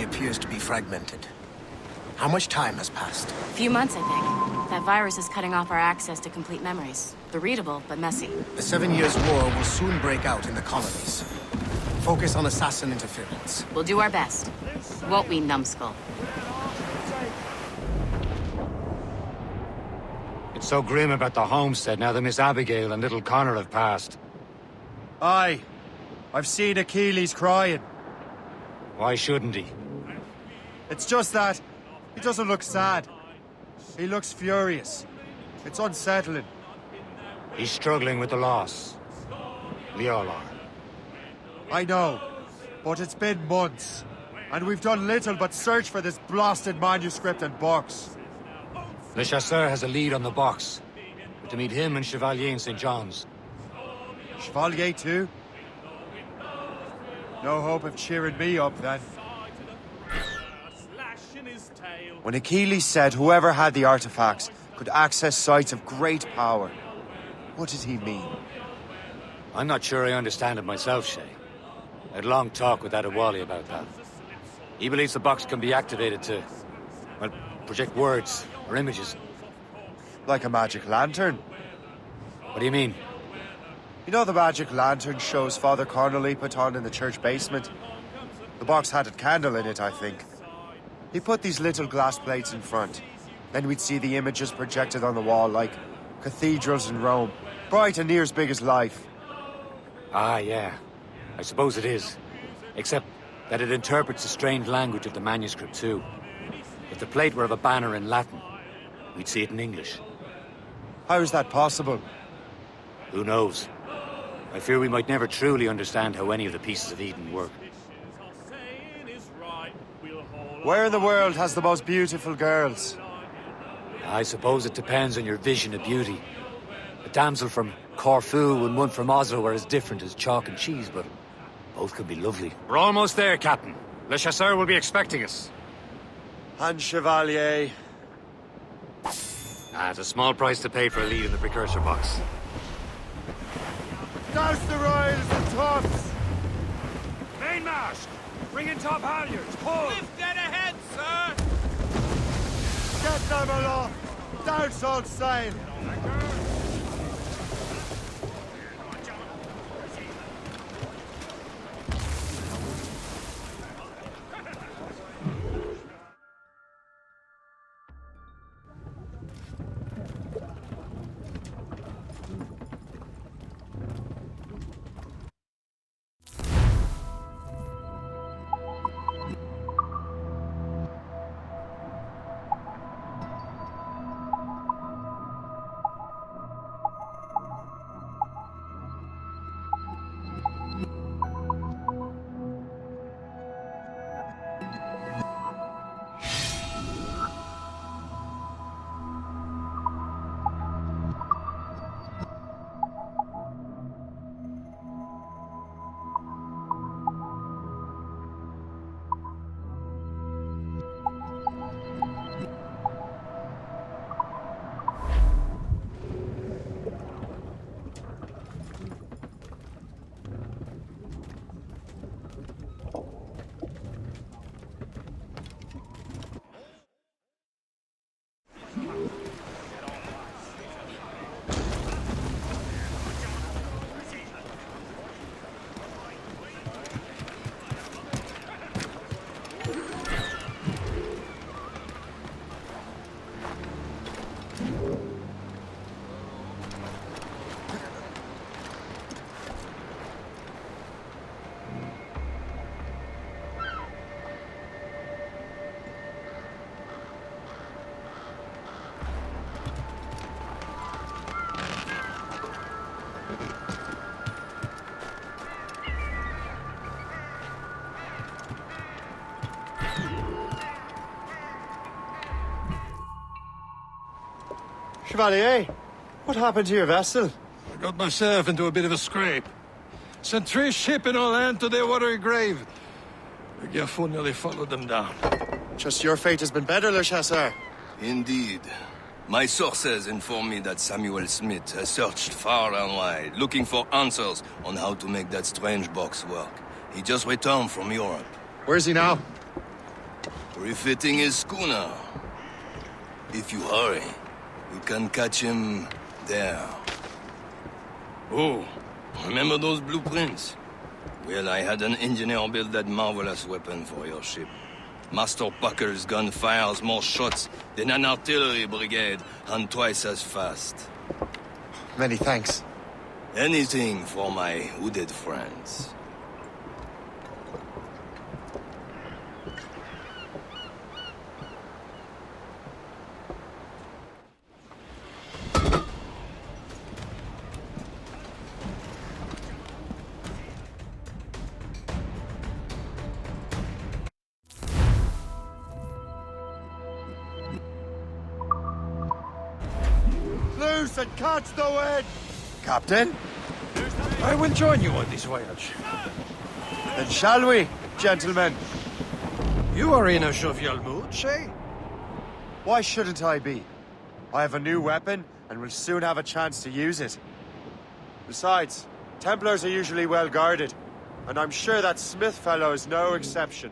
appears to be fragmented. How much time has passed? A few months, I think. That virus is cutting off our access to complete memories. They're readable, but messy. The 7 Years' War will soon break out in the colonies. Focus on assassin interference. We'll do our best. Won't we, numbskull? It's so grim about the homestead now that Miss Abigail and little Connor have passed. Aye. I've seen Achilles crying. Why shouldn't he? It's just that he doesn't look sad. He looks furious. It's unsettling. He's struggling with the loss. We all are. I know, but it's been months, and we've done little but search for this blasted manuscript and box. Le Chasseur has a lead on the box. We're to meet him and Chevalier in St. John's. Chevalier too? No hope of cheering me up then. When Achilles said whoever had the artifacts could access sites of great power, what did he mean? I'm not sure I understand it myself, Shay. I had a long talk with Adewale about that. He believes the box can be activated to, well, project words or images. Like a magic lantern? What do you mean? You know the magic lantern shows Father Connolly put on in the church basement? The box had a candle in it, I think. He put these little glass plates in front. Then we'd see the images projected on the wall like cathedrals in Rome. Bright and near as big as life. Ah, yeah. I suppose it is. Except that it interprets the strange language of the manuscript, too. If the plate were of a banner in Latin, we'd see it in English. How is that possible? Who knows? I fear we might never truly understand how any of the pieces of Eden work. Where in the world has the most beautiful girls? I suppose it depends on your vision of beauty. A damsel from Corfu and one from Oslo are as different as chalk and cheese, but both could be lovely. We're almost there, Captain. Le Chasseur will be expecting us. And Chevalier. It's a small price to pay for a lead in the precursor box. Douse the royals and tops! Mainmast! Bring in top halyards! Pull! Lift dead ahead, sir! Get them aloft! Douse all sail! Chevalier, what happened to your vessel? I got myself into a bit of a scrape. Sent 3 ships in all hand to their watery grave. The Gafu nearly followed them down. Just your fate has been better, Le Chasseur. Indeed. My sources inform me that Samuel Smith has searched far and wide, looking for answers on how to make that strange box work. He just returned from Europe. Where's he now? refitting his schooner. If you hurry, you can catch him there. Oh, remember those blueprints? Well, I had an engineer build that marvelous weapon for your ship. Master Pucker's gun fires more shots than an artillery brigade and twice as fast. Many thanks. Anything for my hooded friends. Loose and catch the wind! Captain? I will join you on this voyage. Then shall we, gentlemen? You are in a jovial mood, Shay? Why shouldn't I be? I have a new weapon, and will soon have a chance to use it. Besides, Templars are usually well guarded, and I'm sure that Smith fellow is no exception.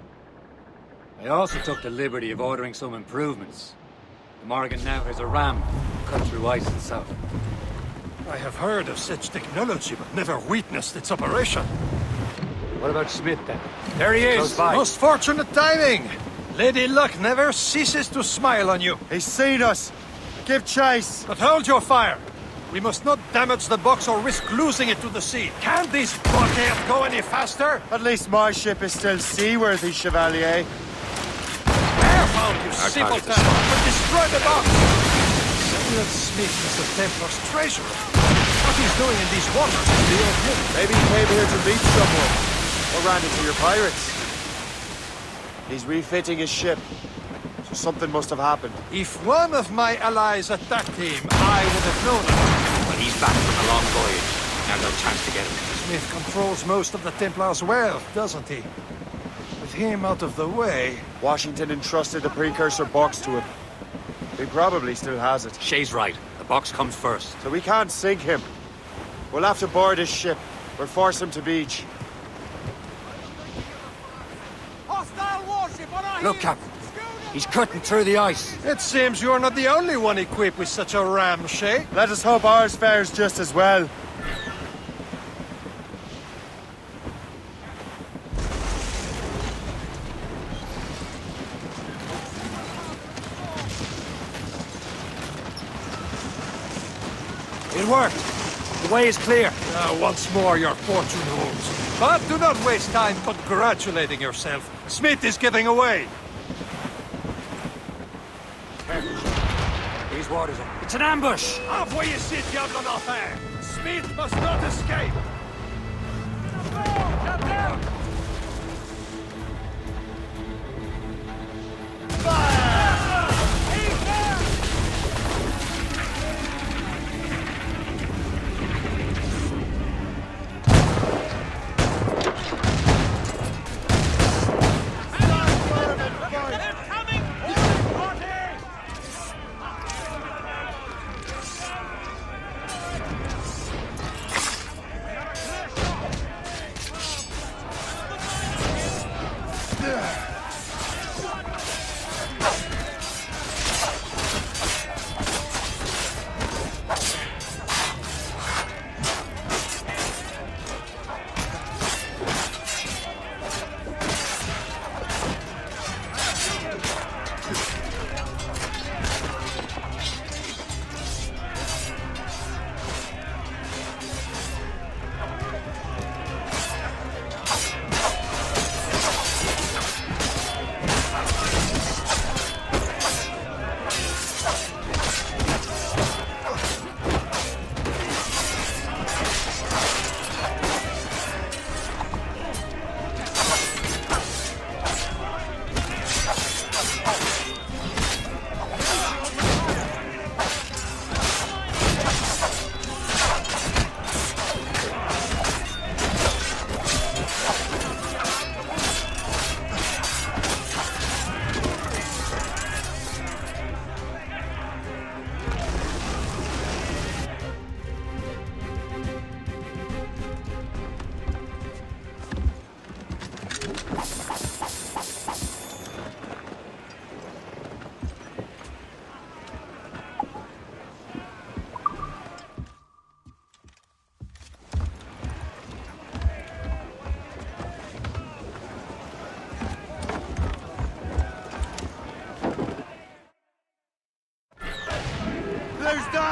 I also took the liberty of ordering some improvements. The Morrigan now has a ram cut through ice and south. I have heard of such technology, but never witnessed its operation. What about Smith, then? There he is! Close by. Most fortunate timing! Lady Luck never ceases to smile on you. He's seen us! Give chase! But hold your fire! We must not damage the box or risk losing it to the sea. Can this blockade go any faster? At least my ship is still seaworthy, Chevalier. Careful, you simpleton! But destroy the box! Samuel Smith is the Templar's treasurer. What he's doing in these waters is beyond him. Maybe he came here to meet someone. Or ran into your pirates. He's refitting his ship. So something must have happened. If one of my allies attacked him, I would have known it. But he's back from a long voyage. Now no chance to get him. Smith controls most of the Templars' wealth, doesn't he? With him out of the way... Washington entrusted the precursor box to him. He probably still has it. Shay's right. The box comes first. So we can't sink him. We'll have to board his ship, or force him to beach. Look, Captain. He's cutting through the ice. It seems you're not the only one equipped with such a ram, Shay. Let us hope ours fares just as well. It worked. The way is clear. Once more, your fortune holds. But do not waste time congratulating yourself. Smith is getting away. These waters are... It's an ambush! Envoyez ces diables en enfer! Smith must not escape!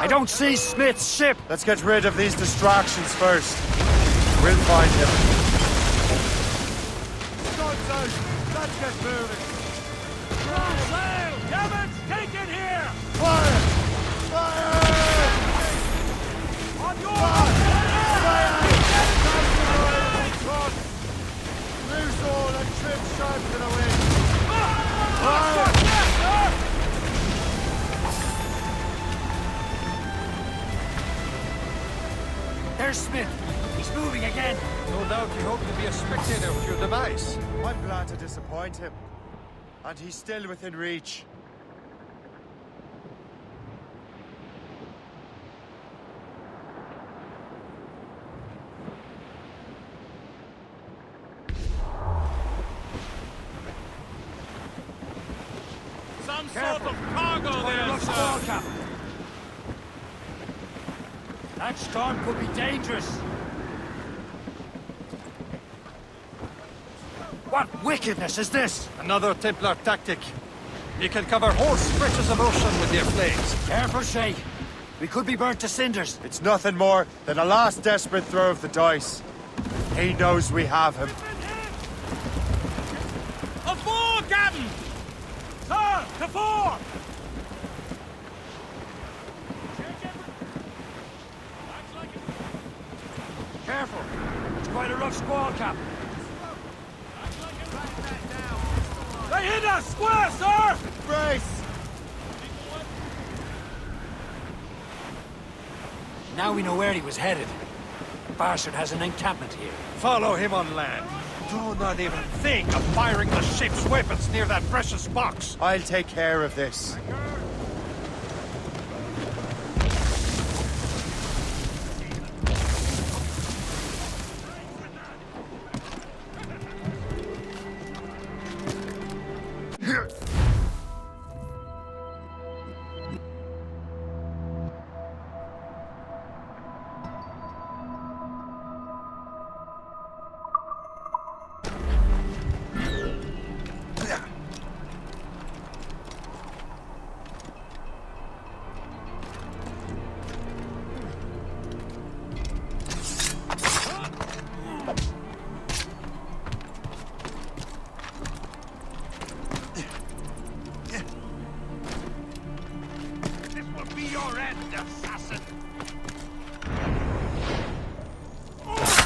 I don't see Smith's ship. Let's get rid of these distractions first. We'll find him. Guns out. Let's get moving. Full sail! Cabins, take it here! Fire! Fire! On your fire! Loose all and trim sharp to the wind. Fire! Yes, sir! There's Smith. He's moving again. No doubt he hoped to be a spectator of your demise. I'm glad to disappoint him. And he's still within reach. Some sort of cargo there, sir. That storm could be dangerous. What wickedness is this? Another Templar tactic. You can cover whole stretches of ocean with your flames. Careful, Shay. We could be burnt to cinders. It's nothing more than a last desperate throw of the dice. He knows we have him. A fore, Captain! Sir, to fore! Careful. It's quite a rough squall, Captain. They hit us! Square, sir! Brace! Now we know where he was headed. Bastard has an encampment here. Follow him on land. Do not even think of firing the ship's weapons near that precious box. I'll take care of this. Your end, assassin!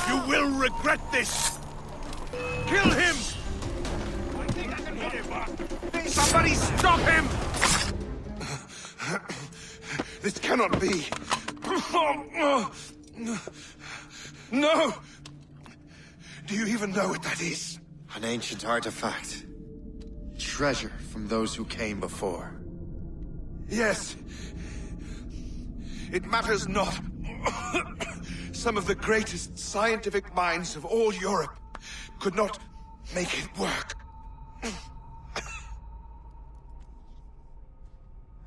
You will regret this! Kill him! I think I can hit him. Somebody stop him! This cannot be! No! Do you even know what that is? An ancient artifact. Treasure from those who came before. Yes. It matters not. Some of the greatest scientific minds of all Europe could not make it work.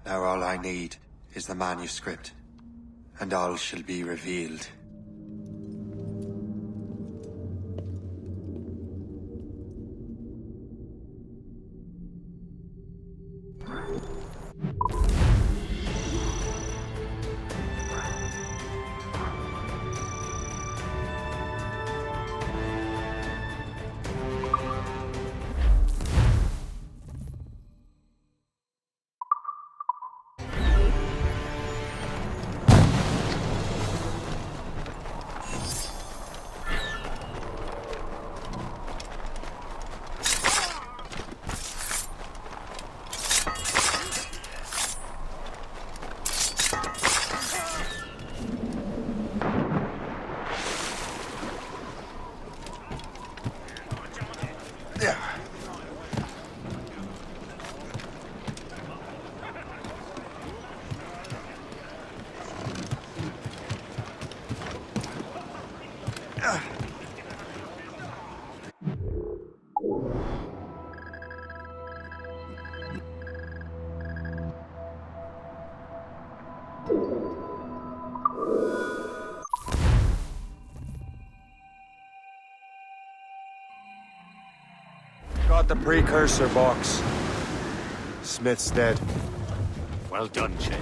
Now all I need is the manuscript, and all shall be revealed. Got the precursor box. Smith's dead. Well done, Shay.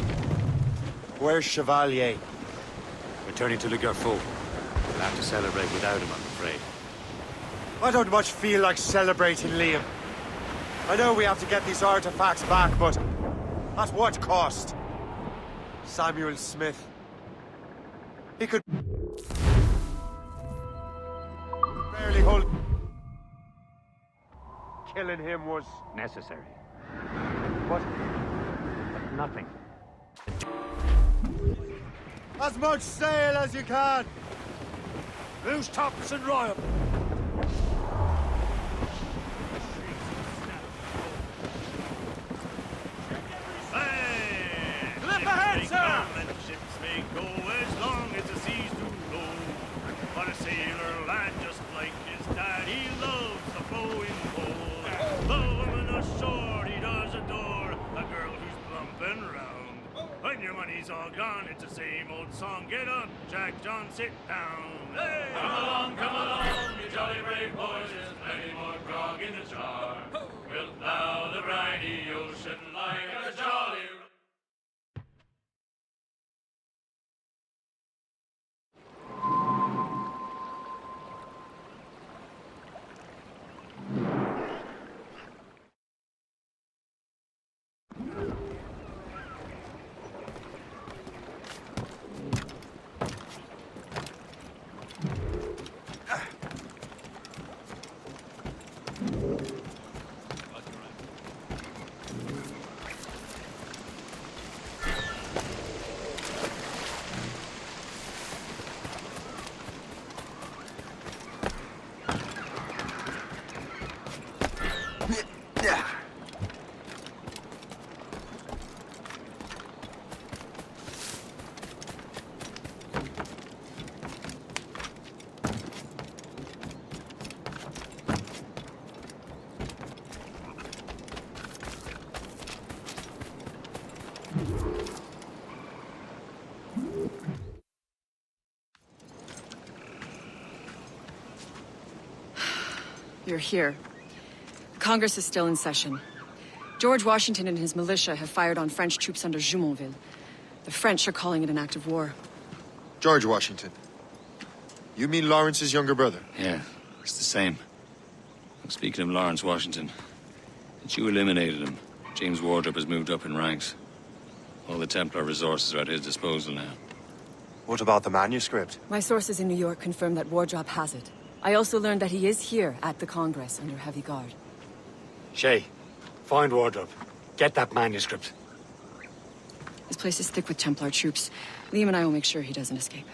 Where's Chevalier? Returning to Le Garfou. We'll have to celebrate without him, I'm afraid. I don't much feel like celebrating, Liam. I know we have to get these artifacts back, but at what cost? Samuel Smith. He could barely hold. Killing him was Necessary. what? But nothing. As much sail as you can. Who's tops and royal? Clip ahead, sir! Ships may go as long as the seas do roll. But a sailor lad just like his dad, he loves the flowing pole. The woman ashore he does adore, a girl who's plump and round. When your money's all gone, it's the same old song. Get up, Jack John, sit down. Hey! Come along, you jolly brave boys. There's plenty more grog in the jar. Wilt thou the briny ocean like a jolly... You're here. Congress is still in session. George Washington and his militia have fired on French troops under Jumonville. The French are calling it an act of war. George Washington. You mean Lawrence's younger brother? Yeah, it's the same. Speaking of Lawrence Washington, since you eliminated him, James Wardrop has moved up in ranks. All the Templar resources are at his disposal now. What about the manuscript? My sources in New York confirm that Wardrop has it. I also learned that he is here at the Congress under heavy guard. Shay, find Wardrop. Get that manuscript. This place is thick with Templar troops. Liam and I will make sure he doesn't escape.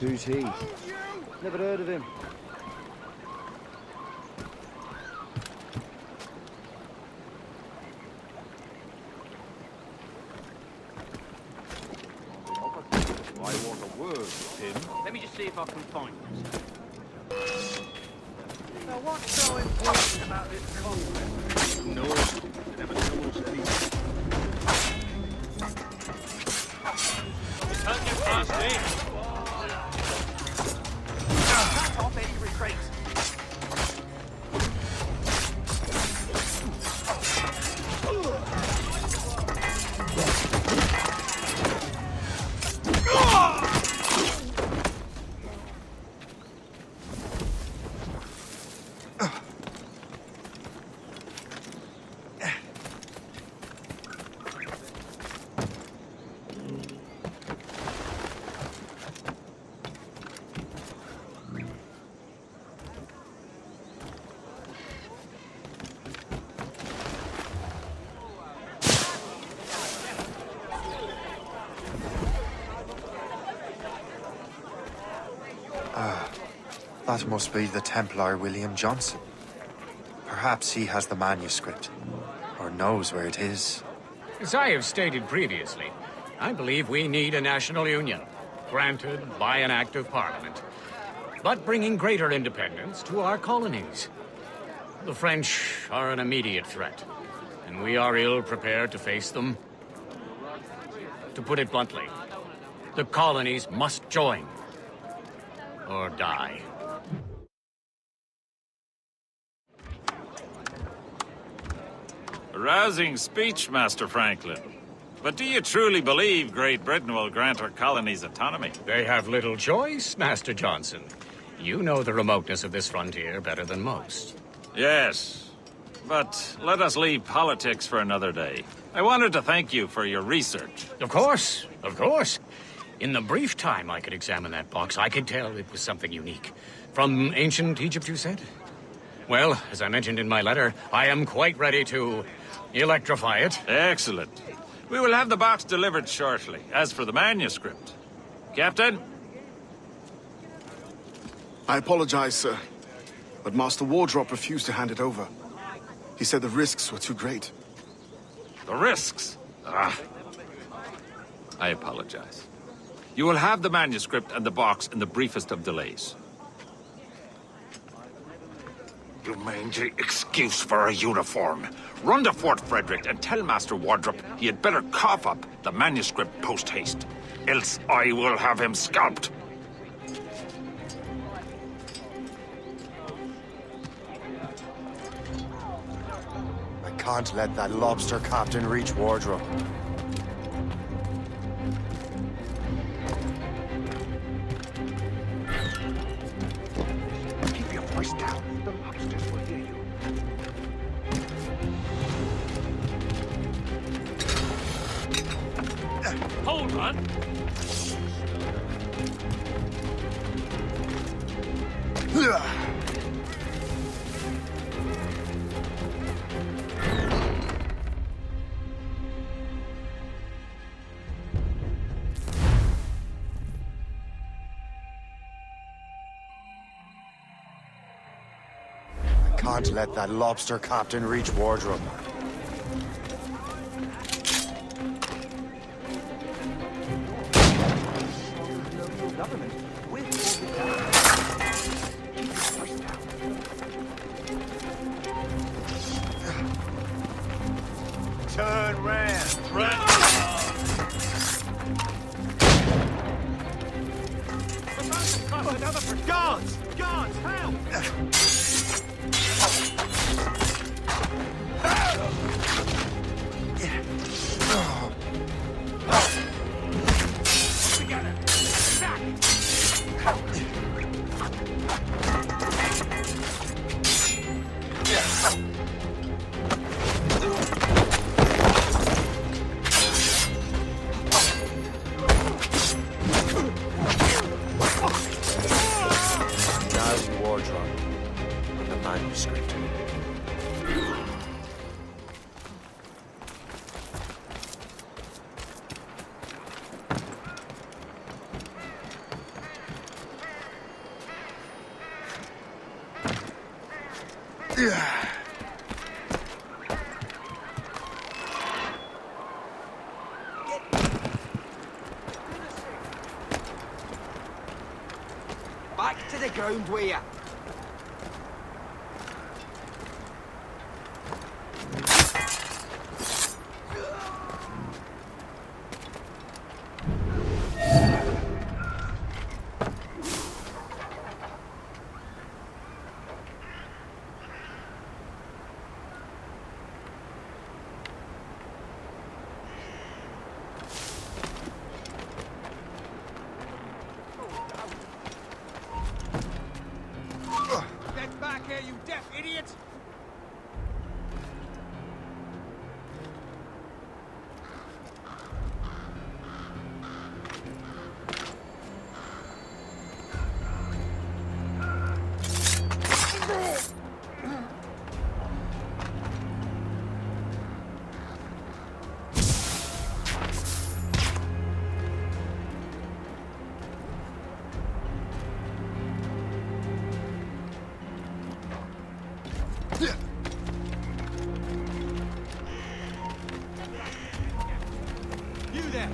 Who's he? Never heard of him. I want a word with him. Let me just see if I can find it. Now, what's so important about this conquest? No, never told us anything. Can't get past me. Back off, Eddie, retreat. That must be the Templar William Johnson. Perhaps he has the manuscript, or knows where it is. As I have stated previously, I believe we need a national union, granted by an act of parliament, but bringing greater independence to our colonies. The French are an immediate threat, and we are ill prepared to face them. To put it bluntly, the colonies must join, or die. A rousing speech, Master Franklin. But do you truly believe Great Britain will grant her colonies autonomy? They have little choice, Master Johnson. You know the remoteness of this frontier better than most. Yes, but let us leave politics for another day. I wanted to thank you for your research. Of course, of course. In the brief time I could examine that box, I could tell it was something unique. From ancient Egypt, you said? Well, as I mentioned in my letter, I am quite ready to electrify it. Excellent. We will have the box delivered shortly. As for the manuscript... Captain? I apologize, sir, but Master Wardrop refused to hand it over. He said the risks were too great. The risks? Ah. I apologize. You will have the manuscript and the box in the briefest of delays. You mangy excuse for a uniform. Run to Fort Frederick and tell Master Wardrop he had better cough up the manuscript post-haste. Else I will have him scalped. I can't let that lobster captain reach Wardrop. Keep your voice down. The lobsters will hear you. Hold on. I can't let that lobster captain reach Wardrop. Turn round. Guards! Guards, help! Back to the ground with ya. Get back here, you deaf idiot! You there!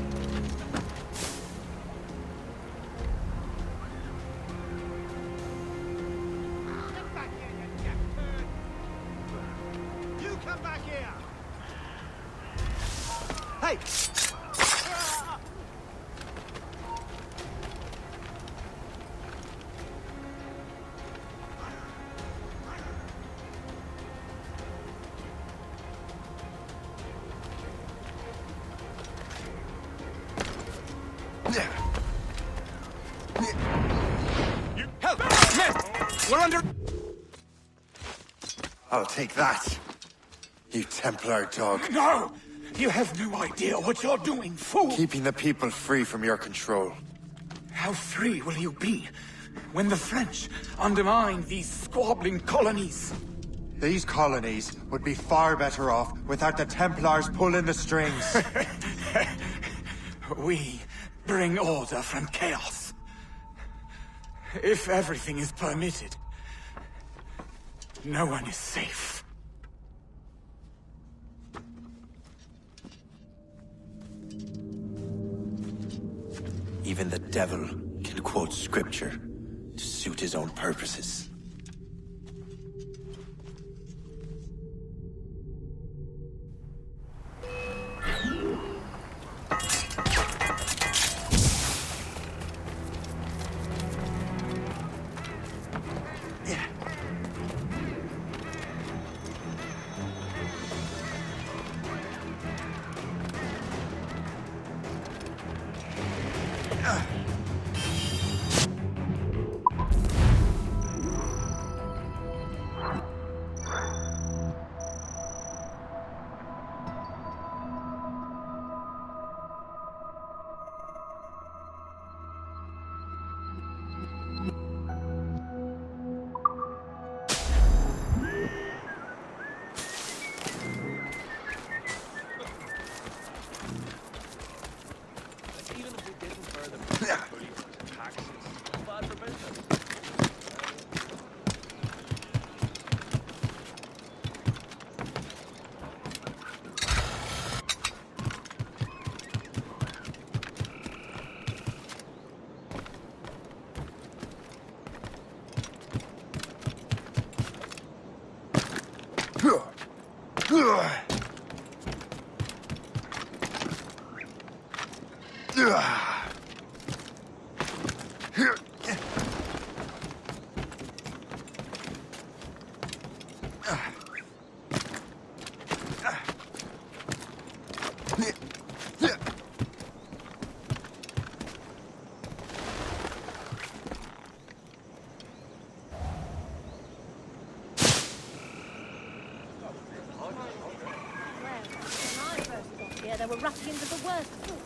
Come back here! Hey! Help! Men! We're under... I'll take that, you Templar dog. No! You have no idea what you're doing, fool! Keeping the people free from your control. How free will you be when the French undermine these squabbling colonies? These colonies would be far better off without the Templars pulling the strings. We bring order from chaos. If everything is permitted, no one is safe. Even the devil can quote scripture to suit his own purposes. There were ruffians of the worst sort.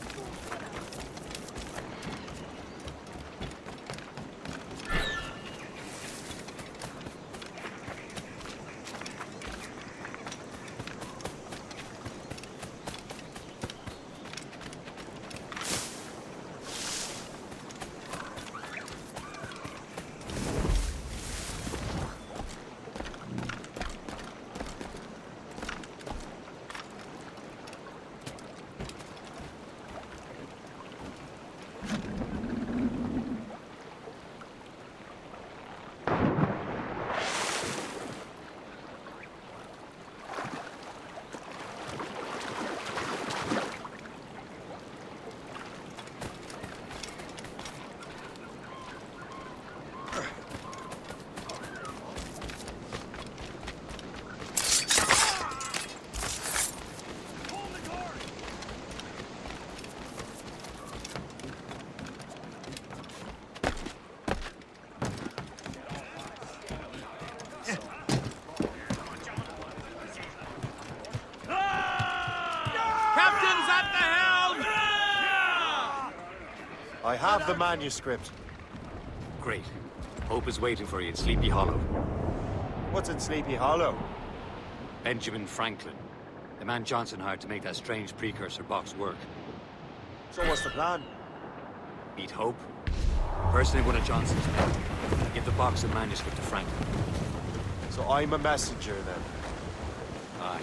I have the manuscript. Great. Hope is waiting for you in Sleepy Hollow. What's in Sleepy Hollow? Benjamin Franklin. The man Johnson hired to make that strange precursor box work. So what's the plan? Meet Hope. Personally, one of Johnson's men. Give the box and manuscript to Franklin. So I'm a messenger, then? Aye.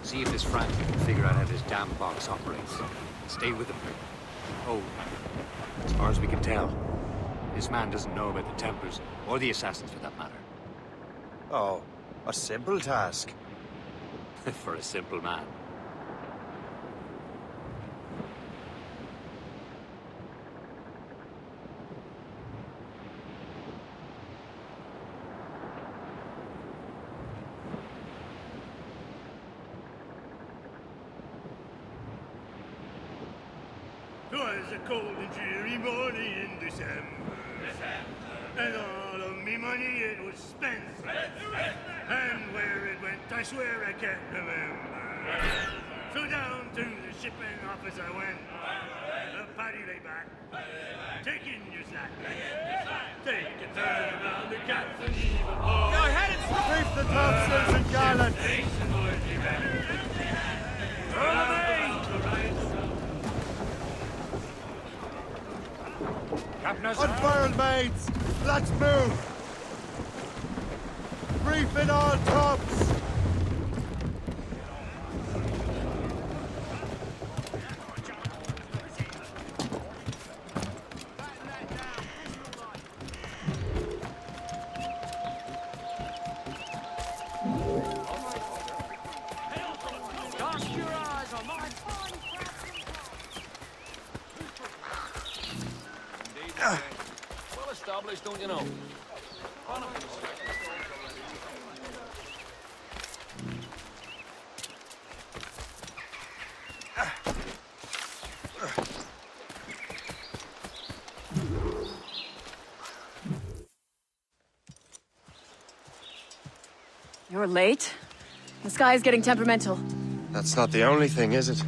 See if this Franklin can figure out how this damn box operates. Stay with him. Oh, as far as we can tell, this man doesn't know about the Templars, or the Assassins for that matter. Oh, a simple task. For a simple man. Twas a cold and dreary morning in December. And all of me money it was spent. And where it went, I swear I can't remember. So down to the shipping office I went. The paddy lay back, taking your sack. Take a turn around the cats and even more. Go ahead and brief the topsails and gallant. Unfurled, mates! Let's move! Reef in all tops! Well established, don't you know? You're late. The sky is getting temperamental. That's not the only thing, is it?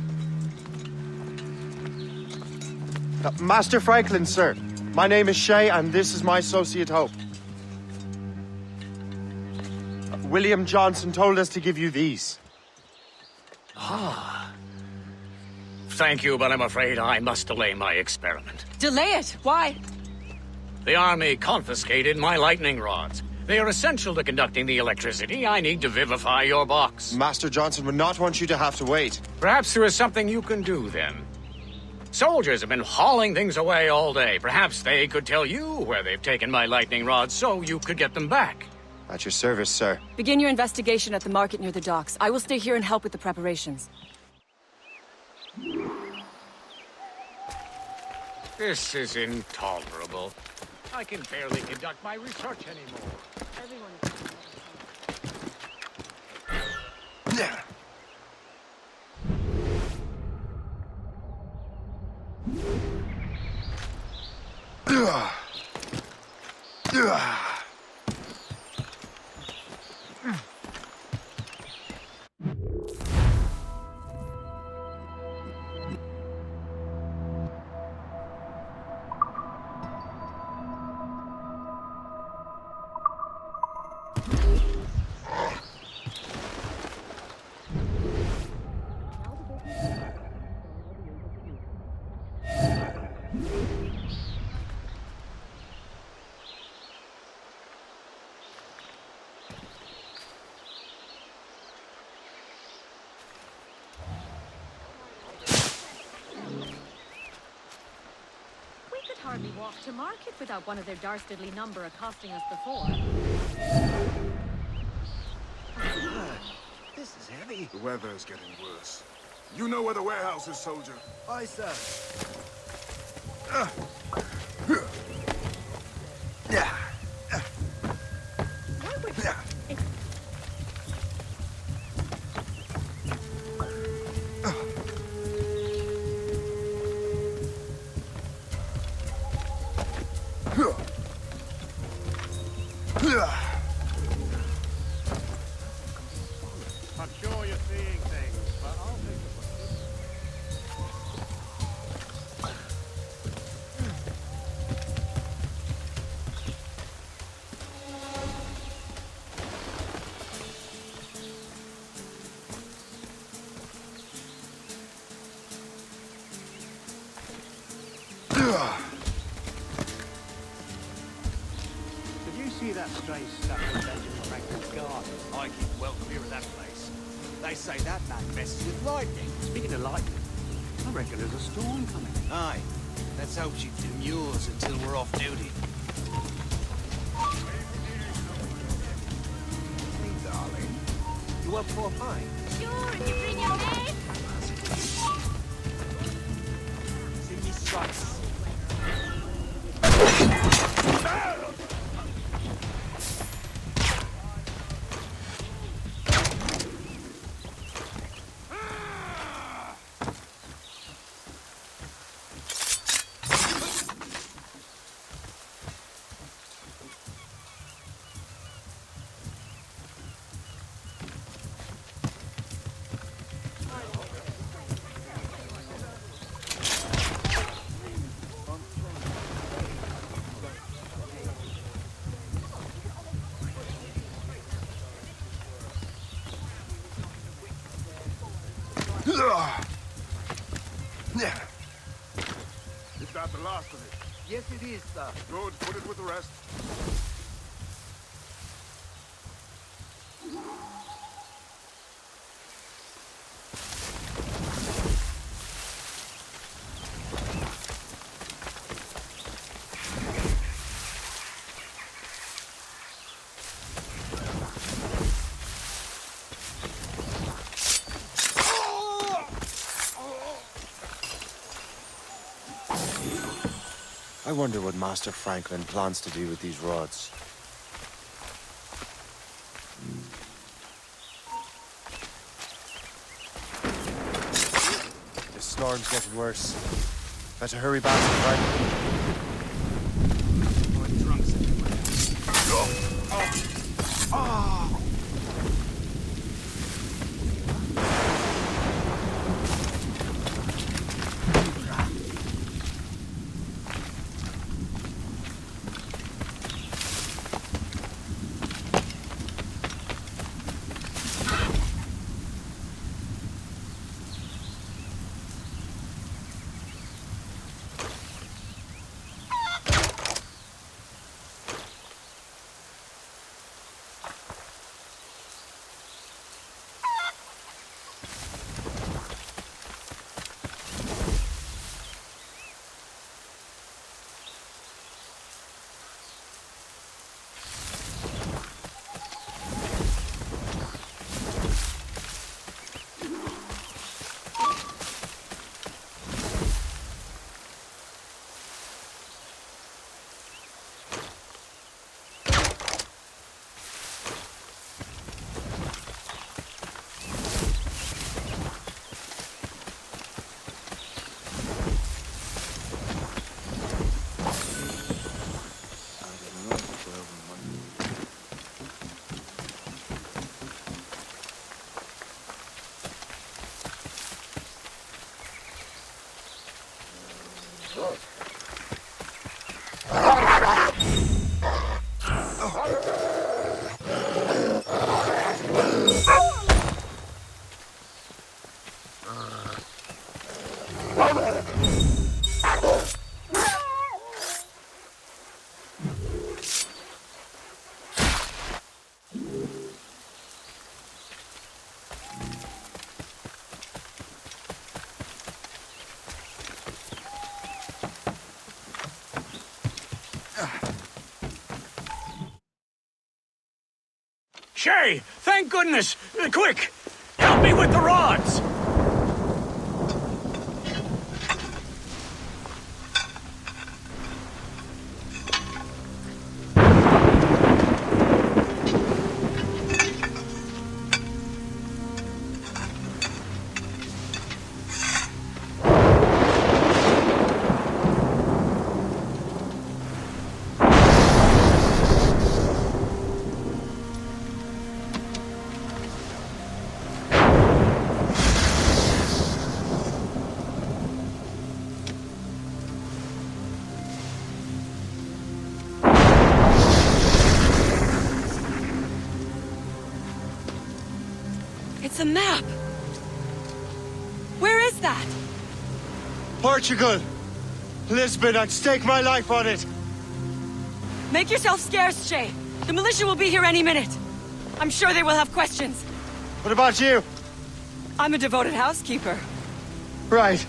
Master Franklin, sir. My name is Shay, and this is my associate Hope. William Johnson told us to give you these. Ah. Thank you, but I'm afraid I must delay my experiment. Delay it? Why? The army confiscated my lightning rods. They are essential to conducting the electricity I need to vivify your box. Master Johnson would not want you to have to wait. Perhaps there is something you can do, then. Soldiers have been hauling things away all day. Perhaps they could tell you where they've taken my lightning rods so you could get them back. At your service, sir. Begin your investigation at the market near the docks. I will stay here and help with the preparations. This is intolerable. I can barely conduct my research anymore. Hardly walk to market without one of their dastardly number accosting us before. This is heavy. The weather is getting worse. You know where the warehouse is, soldier. Aye, sir. I'm sure you're seeing things, but I'll take Did you see that strange stuff in Benjamin Franklin's garden? I keep well clear of that place. They say that man messes with lightning. Speaking of lightning, I reckon there's a storm coming. Aye. Let's hope she demurs until we're off duty. Hey, darling. You up for a pint? sure if you bring your mates? Is that the last of it? Yes, it is, sir. Good, put it with the rest. I wonder what Master Franklin plans to do with these rods. The storm's getting worse. Better hurry back to Franklin. Shay, thank goodness! Quick! Help me with the rods! It's a map! Where is that? Portugal! Lisbon, I'd stake my life on it! Make yourself scarce, Shay. The militia will be here any minute. I'm sure they will have questions. What about you? I'm a devoted housekeeper. Right.